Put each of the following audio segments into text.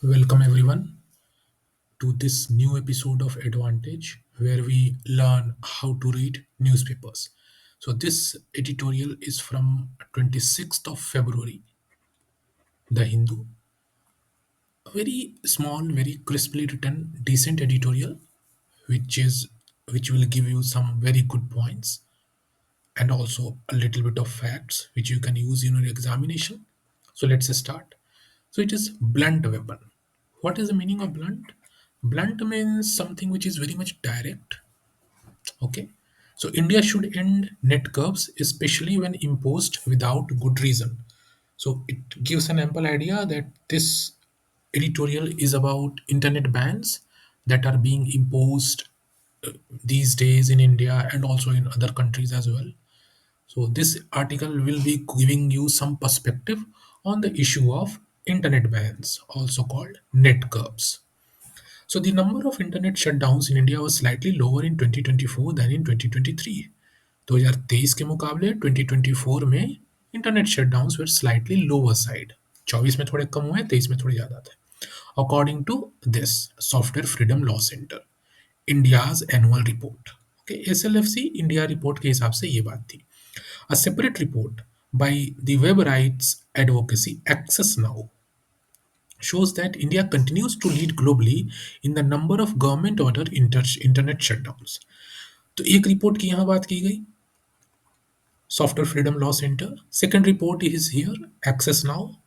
Welcome everyone to this new episode of EdVantage where we learn how to read newspapers. So this editorial is from 26th of February, The Hindu. A very small, very crisply written, decent editorial which will give you some very good points and also a little bit of facts which you can use in your examination. So let's start. So it is blunt weapon. What is the meaning of blunt? Blunt means something which is very much direct. Okay. So India should end net curbs, especially when imposed without good reason. So it gives an ample idea that this editorial is about internet bans that are being imposed these days in India and also in other countries as well. So this article will be giving you some perspective on the issue of internet bans, also called net curbs. So the number of internet shutdowns in India was slightly lower in 2024 than in 2023. 2023 के मुकाबले 2024 में internet shutdowns वर slightly lower side 24 में थोड़े कम हुए 23 में थोड़े ज़्यादा थे according to this software freedom law centre India's annual report okay SLFC India report के हिसाब से ये बात थी A separate report by the web rights advocacy Access Now shows that India continues to lead globally in the number of government order internet shutdowns. तो एक report की यहाँ बात की गई Software Freedom Law Center. Second report is here, Access Now.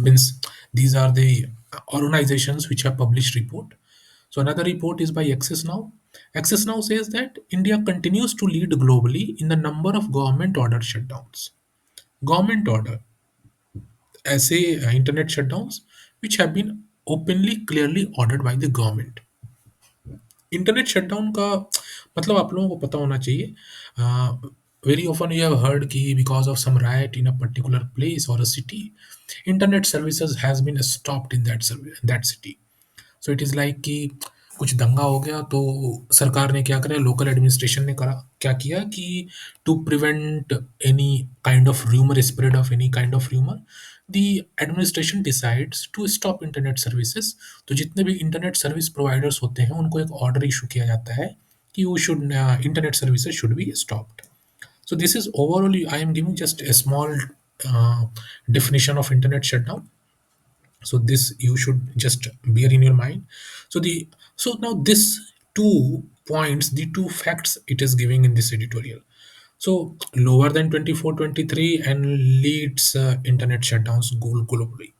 Means these are the organizations which have published report. So another report is by Access Now. Access Now says that India continues to lead globally in the number of government order shutdowns. Government order, ऐसे internet shutdowns which have been openly clearly ordered by the government. Internet shutdown का मतलब आप लोगों को पता होना चाहिए very often you have heard कि because of some riot in a particular place और a city internet services has been stopped in that city so it is like कि कुछ दंगा हो गया तो सरकार ने क्या करा लोकल एडमिनिस्ट्रेशन ने करा क्या किया कि to prevent any kind of rumour spread of any kind of rumour the administration decides to stop internet services तो जितने भी इंटरनेट सर्विस प्रोवाइडर्स होते हैं उनको एक ऑर्डर इशू किया जाता है कि वो should internet services should be stopped so this is overall I am giving just a small definition of internet shutdown so this you should just bear in your mind so now this 2 points the 2 facts it is giving in this editorial so lower than 24-23 and leads internet shutdowns globally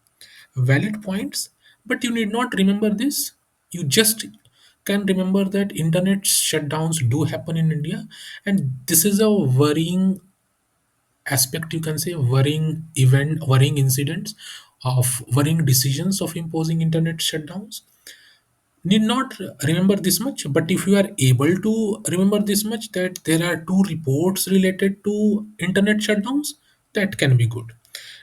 valid points but you need not remember this you just can remember that internet shutdowns do happen in India and this is a worrying aspect you can say worrying incidents of worrying decisions of imposing internet shutdowns need not remember this much but if you are able to remember this much that there are 2 reports related to internet shutdowns that can be good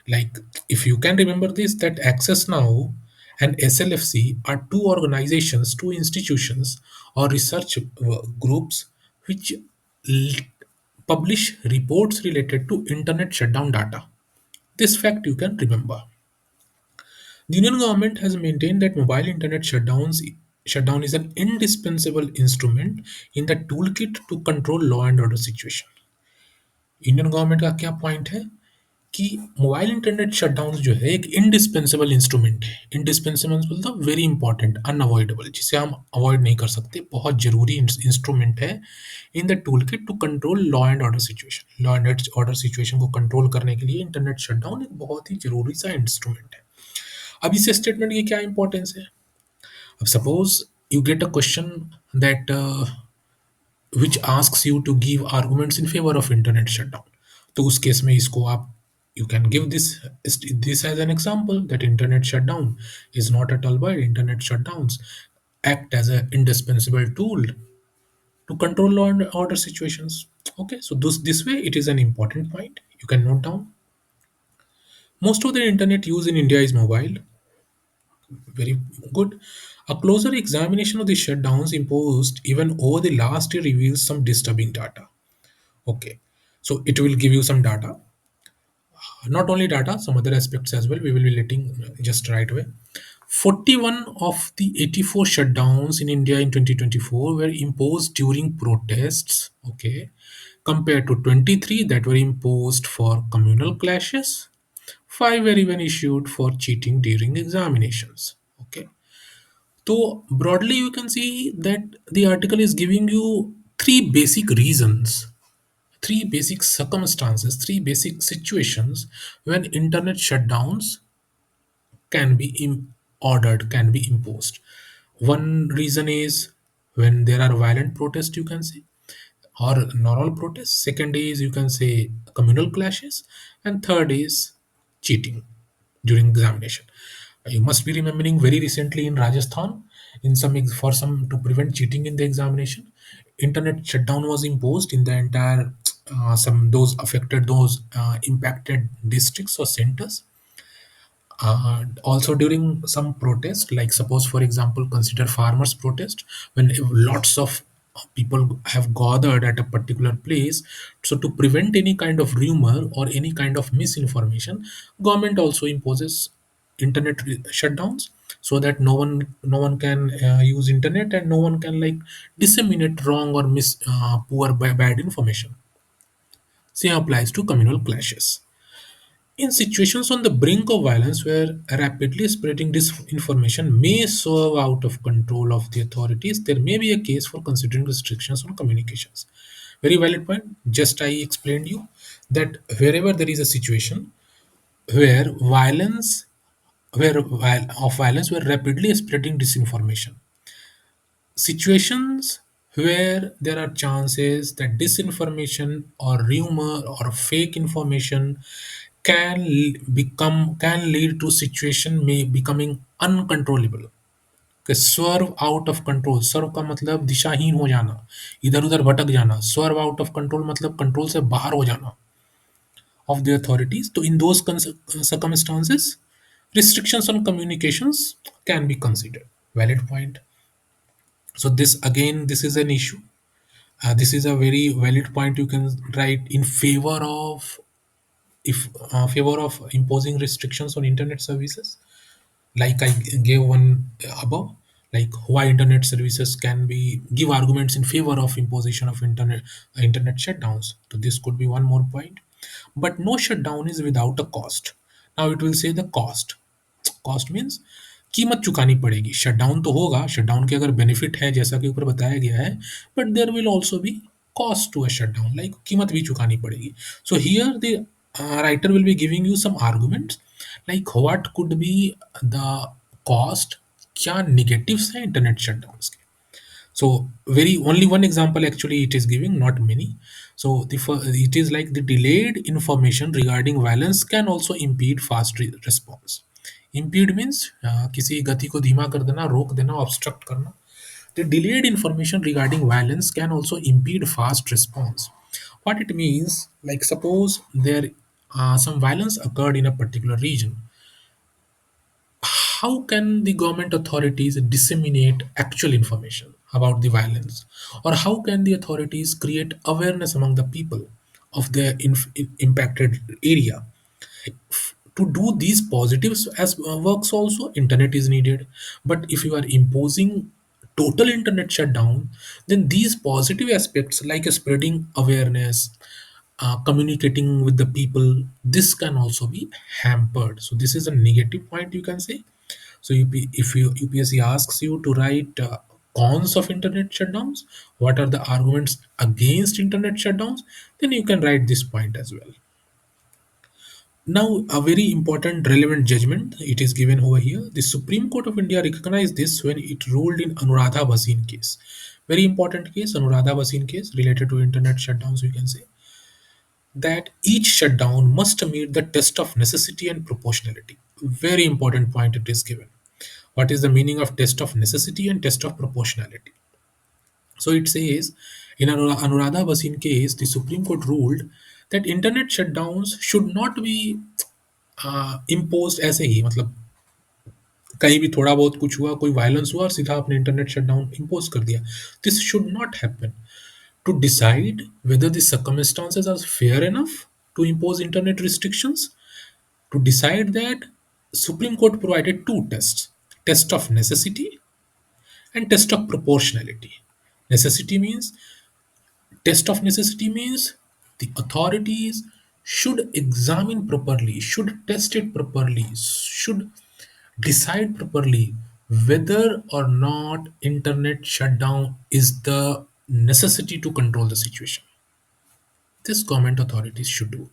like if you can remember this that Access Now and SLFC are 2 organizations 2 institutions or research groups which l- publish reports related to internet shutdown data this fact you can remember the Indian government has maintained that mobile internet shutdown is an indispensable instrument in the toolkit to control law and order situation. Indian government का क्या point है कि mobile internet shutdown जो है एक indispensable instrument है indispensable मतलब very important unavoidable जिसे हम अवॉइड नहीं कर सकते बहुत जरूरी इंस्ट्रूमेंट है in the tool kit to control law and order situation को कंट्रोल करने के लिए इंटरनेट शटडाउन एक बहुत ही जरूरी सा इंस्ट्रूमेंट है अब इस स्टेटमेंट की क्या इंपॉर्टेंस है अब suppose you get a question that which asks you to give arguments in favor of internet shutdown तो उस केस में इसको आप you can give this as an example that internet shutdown is not at all bad internet shutdowns act as an indispensable tool to control law and order situations okay so this way it is an important point you can note down most of the internet use in India is mobile very good. A closer examination of the shutdowns imposed even over the last year reveals some disturbing data. Okay, so it will give you some data, not only data, some other aspects as well. We will be letting just right away. 41 of the 84 shutdowns in India in 2024 were imposed during protests, okay, compared to 23 that were imposed for communal clashes. 5 were even issued for cheating during examinations, okay. So, broadly, you can see that the article is giving you three basic reasons, three basic circumstances, three basic situations when internet shutdowns can be ordered, can be imposed. One reason is when there are violent protests, you can say, or normal protests. Second is, you can say, communal clashes. And third is cheating during examination. You must be remembering very recently in Rajasthan, in some for some to prevent cheating in the examination, internet shutdown was imposed in the entire some those affected, those impacted districts or centers. Also during some protest, like suppose for example consider farmers protest, when lots of people have gathered at a particular place. So to prevent any kind of rumor or any kind of misinformation, government also imposes internet shutdowns, so that no one can use internet, and no one can like disseminate wrong or poor bad information. Same applies to communal clashes. In situations on the brink of violence where rapidly spreading disinformation may serve out of control of the authorities, there may be a case for considering restrictions on communications. Very valid point. Just I explained you that wherever there is a situation where violence, where rapidly spreading disinformation, situations where there are chances that disinformation or rumor or fake information can lead to situation may becoming uncontrollable, कि swerve out of control. सर्व का मतलब दिशाहीन हो जाना, इधर उधर भटक जाना. Swerve out of control मतलब कंट्रोल से बाहर हो जाना of the authorities. So in those circumstances, restrictions on communications can be considered. Valid point. So this again, this is an issue. This is a very valid point. You can write in favor of, if favor of imposing restrictions on internet services, like I gave one above, like why internet services can be give arguments in favor of imposition of internet shutdowns. So this could be one more point. But no shutdown is without a cost. Now it will say the cost. Cost means कीमत चुकानी पड़ेगी. Shutdown तो होगा, shutdown के अगर benefit है जैसा कि ऊपर बताया गया है, but there will also be cost to a shutdown, like कीमत भी चुकानी पड़ेगी. So here the writer will be giving you some arguments, like what could be the cost, क्या निगेटिव्स हैं इंटरनेट शटडाउन्स के. So very only one example actually it is giving, not many. So it is like the delayed information regarding violence can also impede fast response. Impede means किसी गति को धीमा कर देना, रोक देना, obstruct करना. The delayed information regarding violence can also impede fast response. What it means, like suppose there some violence occurred in a particular region, how can the government authorities disseminate actual information about the violence, or how can the authorities create awareness among the people of the impacted area? To do these positives as works also, internet is needed. But if you are imposing total internet shutdown, then these positive aspects like spreading awareness, communicating with the people, this can also be hampered. So this is a negative point, you can say. So if UPSC asks you to write cons of internet shutdowns, what are the arguments against internet shutdowns, then you can write this point as well. Now, a very important relevant judgment, it is given over here. The Supreme Court of India recognized this when it ruled in Anuradha Bhasin case. Very important case, Anuradha Bhasin case related to internet shutdowns, we can say that each shutdown must meet the test of necessity and proportionality. Very important point it is given. What is the meaning of test of necessity and test of proportionality? So it says in Anuradha Bhasin case, the Supreme Court ruled that internet shutdowns should not be imposed ऐसे ही, मतलब कहीं भी थोड़ा बहुत कुछ हुआ, कोई violence हुआ और सीधा आपने इंटरनेट शटडाउन इम्पोज कर दिया. This should not happen. To decide whether the circumstances are fair enough to impose internet restrictions, to decide that, Supreme Court provided two tests. test of necessity and test of proportionality. Necessity means Test of necessity means the authorities should examine properly, should test it properly, should decide properly whether or not internet shutdown is the necessity to control the situation. This government authorities should do.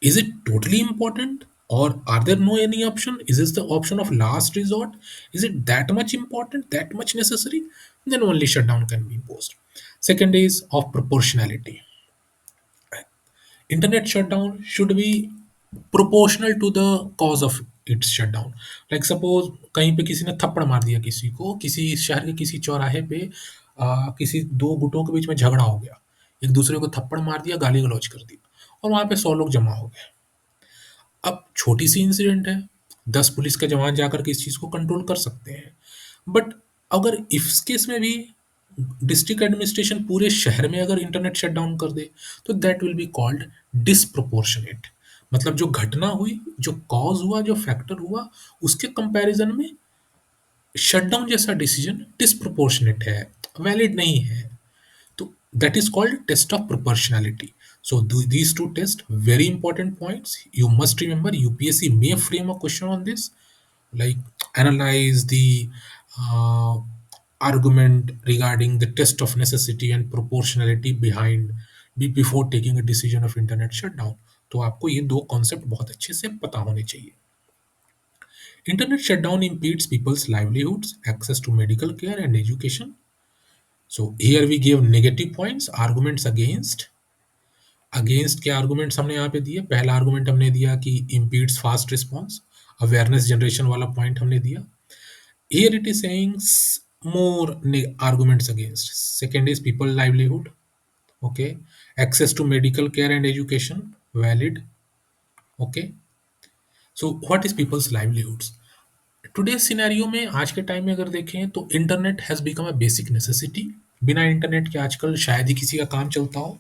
Is it totally important, or are there no any option? Is this the option of last resort? Is it that much important, that much necessary? Then only shutdown can be imposed. Second is of proportionality. Internet shutdown should be proportional to the cause of its shutdown. Like suppose कहीं पे किसी ने थप्पड़ मार दिया किसी को, किसी शहर के किसी चौराहे पे किसी दो गुटों के बीच में झगड़ा हो गया, एक दूसरे को थप्पड़ मार दिया, गाली गलौज कर दिया, और वहां पे 100 लोग जमा हो गए। अब छोटी सी इंसिडेंट है, 10 पुलिस के जवान जाकर के इस चीज को कंट्रोल कर सकते हैं। बट अगर इस केस में भी डिस्ट्रिक्ट एडमिनिस्ट्रेशन पूरे शहर में अगर इंटरनेट शट डाउन कर दे, तो that will be called disproportionate. मतलब जो घटना हुई, जो कॉज हुआ, जो फैक्टर हुआ, उसके कंपैरिजन में शटडाउन जैसा डिसीजन डिसप्रोपोर्शनेट है, वैलिड नहीं है। तो that is called test of proportionality. So these two tests, very important points. You must remember, UPSC may frame a question on this, like analyze the uh, argument regarding the test of necessity and proportionality before taking a decision of internet shutdown. तो आपको ये दो concept बहुत अच्छे से पता होने चाहिए। Internet shutdown impedes people's livelihoods, access to medical care and education. So here we give negative points, arguments against. Against के आर्गुमेंट्स हमने यहाँ पे दिए। पहला आर्गुमेंट हमने दिया कि impedes fast response, awareness generation वाला पॉइंट हमने दिया। Here it is saying more arguments against. Second is people livelihood, okay, access to medical care and education, valid, okay. So what is people's livelihoods? Today scenario में, आज के time में अगर देखें तो internet has become a basic necessity. बिना internet के आजकल शायद ही किसी का काम चलता हो।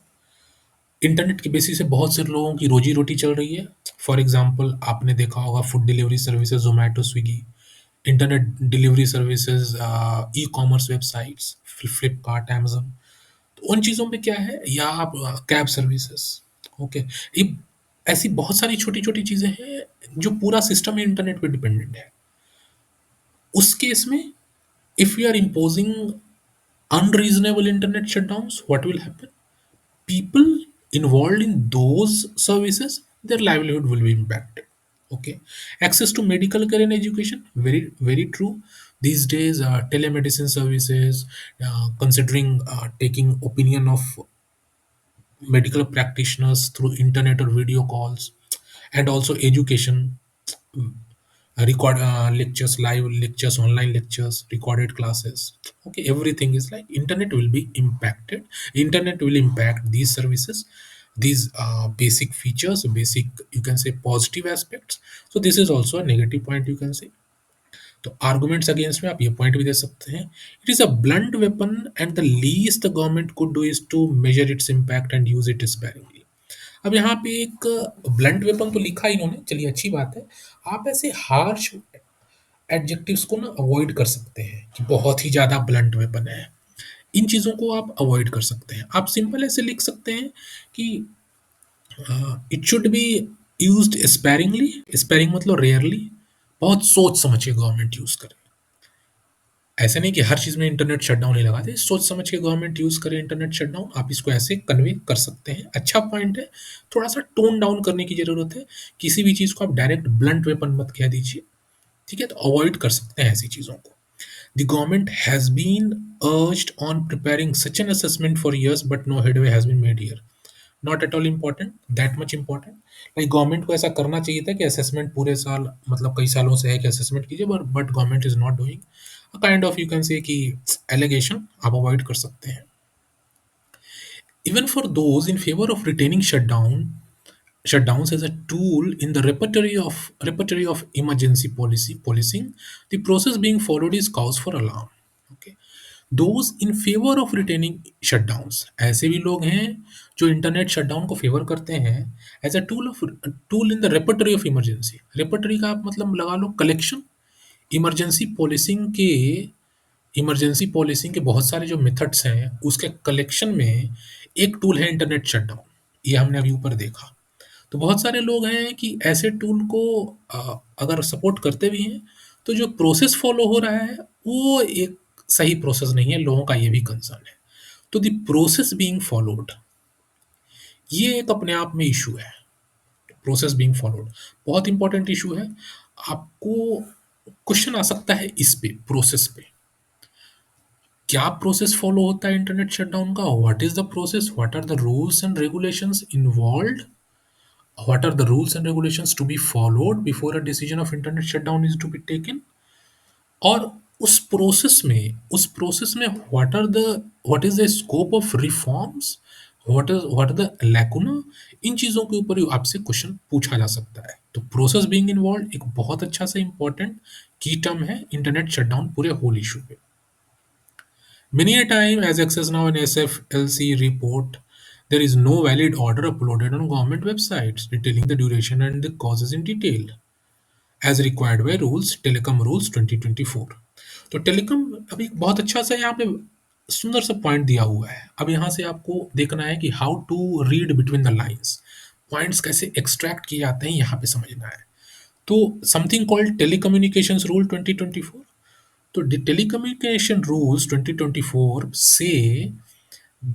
इंटरनेट के बेसिस से बहुत से लोगों की रोजी रोटी चल रही है। फॉर एग्जांपल आपने देखा होगा food delivery services, Zomato, Swiggy, internet delivery services, e commerce websites, Flipkart, Amazon. तो उन चीज़ों पे क्या है, या आप कैब सर्विसेज, ओके, ये ऐसी बहुत सारी छोटी छोटी चीज़ें हैं जो पूरा सिस्टम इंटरनेट पे डिपेंडेंट है। उस केस में if you are imposing unreasonable internet shutdowns, what will happen? People involved in those services, their livelihood will be impacted. Okay, access to medical care and education, very very true. These days telemedicine services, considering taking opinion of medical practitioners through internet or video calls, and also education, record lectures, live lectures, online lectures, recorded classes. Okay, everything is like internet will be impacted. Internet will impact these services, these basic features, basic, you can say, positive aspects. So this is also a negative point, you can say. तो arguments against में आप ये point भी दे सकते हैं, it is a blunt weapon and the least the government could do is to measure its impact and use it sparingly. अब यहाँ पे एक ब्लंट वेपन तो लिखा इन्होंने, चलिए अच्छी बात है। आप ऐसे हार्श एडजेक्टिव्स को ना अवॉइड कर सकते हैं कि बहुत ही ज़्यादा ब्लंट वेपन है, इन चीज़ों को आप अवॉइड कर सकते हैं। आप सिंपल ऐसे लिख सकते हैं कि it should be used sparingly. Sparing मतलब रेयरली, बहुत सोच समझ के गवर्नमेंट यूज़ करे। ऐसे नहीं कि हर चीज़ में इंटरनेट शटडाउन ही लगा दे, सोच समझ के गवर्नमेंट यूज़ करे इंटरनेट शटडाउन। आप इसको ऐसे कन्वे कर सकते हैं, अच्छा पॉइंट है। थोड़ा सा टोन डाउन करने की ज़रूरत है, किसी भी चीज़ को आप डायरेक्ट ब्लंट वेपन मत कह दीजिए, ठीक है? तो अवॉइड कर सकते हैं ऐसी चीज़ों को। The government has been urged on preparing such an assessment for years but no headway has been made here. Not at all important, that much important. Like government को ऐसा करना चाहिए था कि असेसमेंट पूरे साल, मतलब कई सालों से है कि असेसमेंट कीजिए, but government is not doing. Kind of, you can say कि एलिगेशन आप अवॉइड कर सकते हैं। Even for those in favour of retaining shutdowns as a tool in the repertory of emergency policy policing, the process being followed is cause for alarm. Okay, those in favor of retaining shutdowns, ऐसे भी लोग हैं जो internet shutdown को favour करते हैं as a tool in the repertory of emergency. Repertory का आप मतलब लगा लो कलेक्शन, इमरजेंसी पॉलिसिंग के बहुत सारे जो मेथड्स हैं, उसके कलेक्शन में एक टूल है इंटरनेट शटडाउन। ये हमने अभी ऊपर देखा। तो बहुत सारे लोग हैं कि ऐसे टूल को अगर सपोर्ट करते भी हैं, तो जो प्रोसेस फॉलो हो रहा है वो एक सही प्रोसेस नहीं है, लोगों का ये भी कंसर्न है। तो द प्रोसेस बीइंग फॉलोड, ये एक अपने आप में इशू है। प्रोसेस बीइंग फॉलोड बहुत इंपॉर्टेंट इशू है। आपको क्वेश्चन आ सकता है इस पे, प्रोसेस पे, क्या प्रोसेस फॉलो होता है इंटरनेट शटडाउन का? What is the process, what are the rules and regulations involved, what are the rules and regulations to be followed before a decision of internet shutdown is to be taken? और उस process में what is the scope of reforms, what are the lacuna, इन चीज़ों के ऊपर ही आपसे question पूछा जा सकता है। तो प्रोसेस बीइंग इन्वॉल्व एक बहुत अच्छा सा इंपॉर्टेंट की टर्म है इंटरनेट शटडाउन पूरे होल इशू पे। Many a time, as access now in SFLC report, there is no valid order uploaded on government websites detailing the duration and the causes in detail, as required by rules, Telecom Rules 2024। तो telecom अभी एक बहुत अच्छा सा यहाँ पे सुंदर सा पॉइंट दिया हुआ है। अब यहाँ से आपको देखना है कि how to read between the lines, points कैसे एक्सट्रैक्ट किए जाते हैं, यहाँ पे समझना है। तो समथिंग कॉल्ड टेलीकम्युनिकेशंस रूल 2024। तो the telecommunication rules 2024 say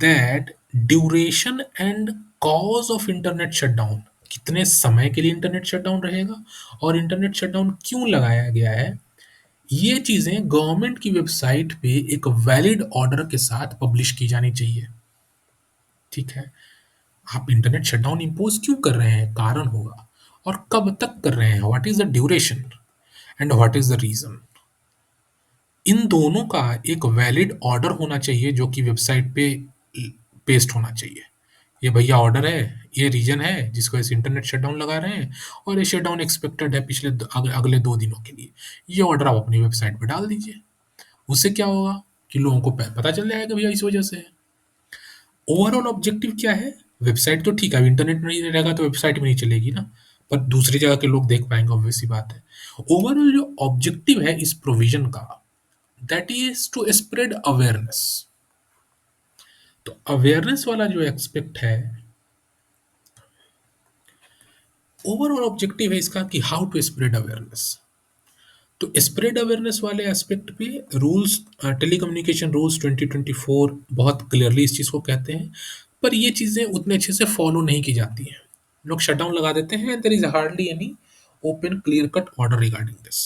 that duration and cause of internet shutdown, कितने समय के लिए इंटरनेट शटडाउन रहेगा और इंटरनेट शटडाउन क्यों लगाया गया है, ये चीजें गवर्नमेंट की वेबसाइट पे एक वैलिड ऑर्डर के साथ पब्लिश की जानी चाहिए। ठीक है, आप इंटरनेट शटडाउन इंपोज क्यों कर रहे हैं, कारण होगा, और कब तक कर रहे हैं, what is the duration and what is the reason. इन दोनों का एक वैलिड ऑर्डर होना चाहिए जो कि वेबसाइट पे पेस्ट होना चाहिए। ये भैया ऑर्डर है, ये रीजन है जिसको ऐसे इंटरनेट शटडाउन लगा रहे हैं, और ये शटडाउन एक्सपेक्टेड है अगले 2 दिनों के लिए। ये ऑर्डर आप अपनी वेबसाइट पे डाल दीजिए। उससे क्या होगा कि लोगों को पता चल जाएगा भैया इस वजह से है। ओवरऑल ऑब्जेक्टिव क्या है? वेबसाइट तो ठीक है, अब इंटरनेट नहीं रहेगा तो वेबसाइट में नहीं चलेगी ना, पर दूसरी जगह के लोग देख पाएंगे, ऑब्वियस सी बात है। ओवरऑल जो ऑब्जेक्टिव है इस प्रोविजन का, that is to spread awareness. तो अवेयरनेस वाला जो एक्सपेक्ट है, ओवरऑल ऑब्जेक्टिव है इसका कि हाउ टू स्प्रेड अवेयरनेस। तो स्प्रेड अवेयरनेस वाले एस्पेक्ट पे रूल्स, टेलीकम्युनिकेशन रूल्स 2024 बहुत क्लियरली इस चीज़ को कहते हैं, पर ये चीज़ें उतने अच्छे से फॉलो नहीं की जाती हैं। लोग शटडाउन लगा देते हैं, there is hardly any open clear cut order regarding this.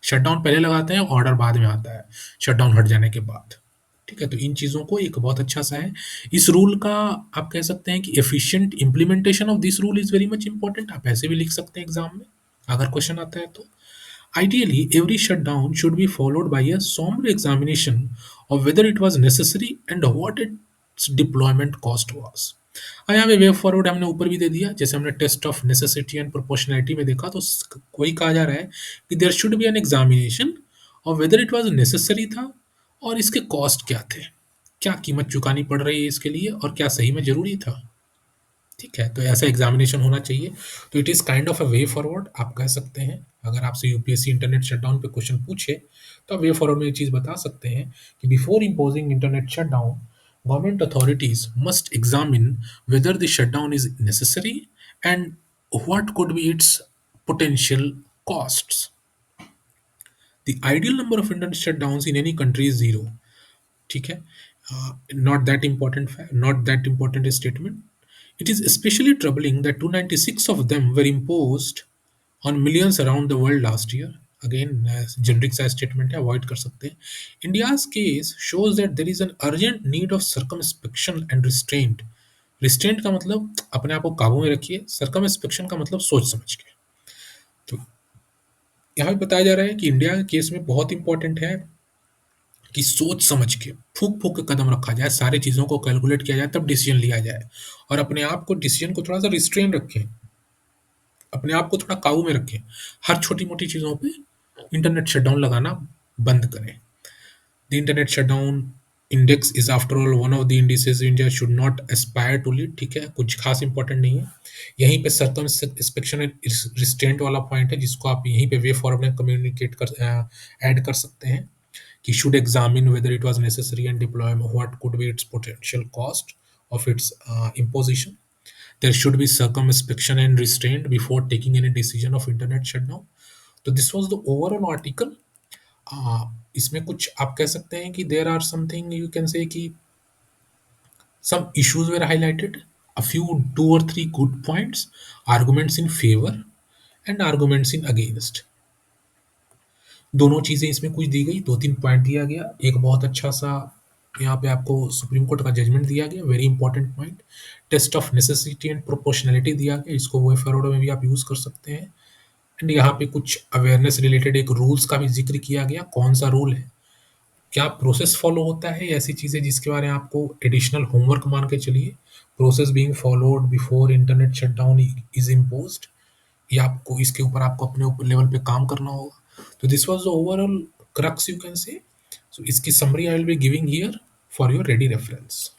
Shutdown पहले लगाते हैं, ऑर्डर बाद में आता है शटडाउन हट जाने के बाद। ठीक है, तो इन चीज़ों को एक बहुत अच्छा सा है इस रूल का। आप कह सकते हैं कि efficient implementation of this rule is very much important. आप ऐसे भी लिख सकते हैं एग्जाम में अगर क्वेश्चन आता है तो। Ideally, every shutdown should be followed by a somber examination of whether it was necessary and what its deployment cost was। यहाँ पे वे फॉरवर्ड हमने ऊपर भी दे दिया, जैसे हमने test of necessity and proportionality में देखा, तो वही कहा जा रहा है कि there should be an examination of whether it was necessary था और इसके कॉस्ट क्या थे, क्या कीमत चुकानी पड़ रही है इसके लिए और क्या सही में ज़रूरी था। ठीक है, तो ऐसा एग्जामिनेशन होना चाहिए। तो it is kind of a way forward आप कह सकते हैं। अगर आपसे यूपीएससी इंटरनेट शटडाउन पे क्वेश्चन पूछे तो आप वे फॉरवर्ड में ये चीज़ बता सकते हैं कि before imposing internet shutdown, government authorities must examine whether the shutdown is necessary and what could be its potential costs. The ideal number of internet shutdowns in any country is zero. ठीक है, not that important statement. It is especially troubling that 296 of them were imposed on millions around the world last year. Again, generic सा statement है, avoid कर सकते हैं। India's case shows that there is an urgent need of circumspection and restraint. Restraint का मतलब अपने आप को काबू में रखिए, circumspection का मतलब सोच समझ के। तो यहाँ पे बताया जा रहा है कि इंडिया के केस में बहुत इंपॉर्टेंट है कि सोच समझ के फूक फूक के कदम रखा जाए, सारी चीज़ों को कैलकुलेट किया जाए, तब डिसीजन लिया जाए, और अपने आप को डिसीजन को थोड़ा सा रिस्ट्रेन रखें, अपने आप को थोड़ा काबू में रखें। हर छोटी मोटी चीज़ों पे इंटरनेट शटडाउन लगाना बंद करें। The internet shutdown index is after all one of the indices India should not aspire to lead, ठीक है, कुछ खास इंपॉर्टेंट नहीं है। यहीं पे सर्कम इंस्पेक्शन एंड रिस्ट्रेंट वाला पॉइंट है, जिसको आप यहीं पे वे फॉरवर्ड में कम्युनिकेट कर ऐड कर सकते हैं कि should examine whether it was necessary and deployment, what could be its potential cost of its imposition. There should be circumspection and restraint before taking any decision of internet shutdown. तो this was the overall article. इसमें कुछ आप कह सकते हैं कि there are something you can say कि some issues were highlighted, a few two or three good points, arguments in favor and arguments in against। दोनों चीजें इसमें कुछ दी गई, दो तीन पॉइंट दिया गया, एक बहुत अच्छा सा यहाँ पे आपको सुप्रीम कोर्ट का जजमेंट दिया गया, very important point. Test of necessity and proportionality दिया गया, इसको वे फॉरवर्ड में भी आप यूज कर सकते हैं। एंड यहाँ पे कुछ अवेयरनेस रिलेटेड एक रूल्स का भी जिक्र किया गया, कौन सा रूल है, क्या प्रोसेस फॉलो होता है, ऐसी चीज़ें जिसके बारे में आपको एडिशनल होमवर्क मान के चलिए। Process being followed before internet shutdown is imposed, ये आपको इसके ऊपर आपको अपने ऊपर लेवल पे काम करना होगा। तो this was the overall crux you can say. So इसकी summary I will be giving here for your ready reference.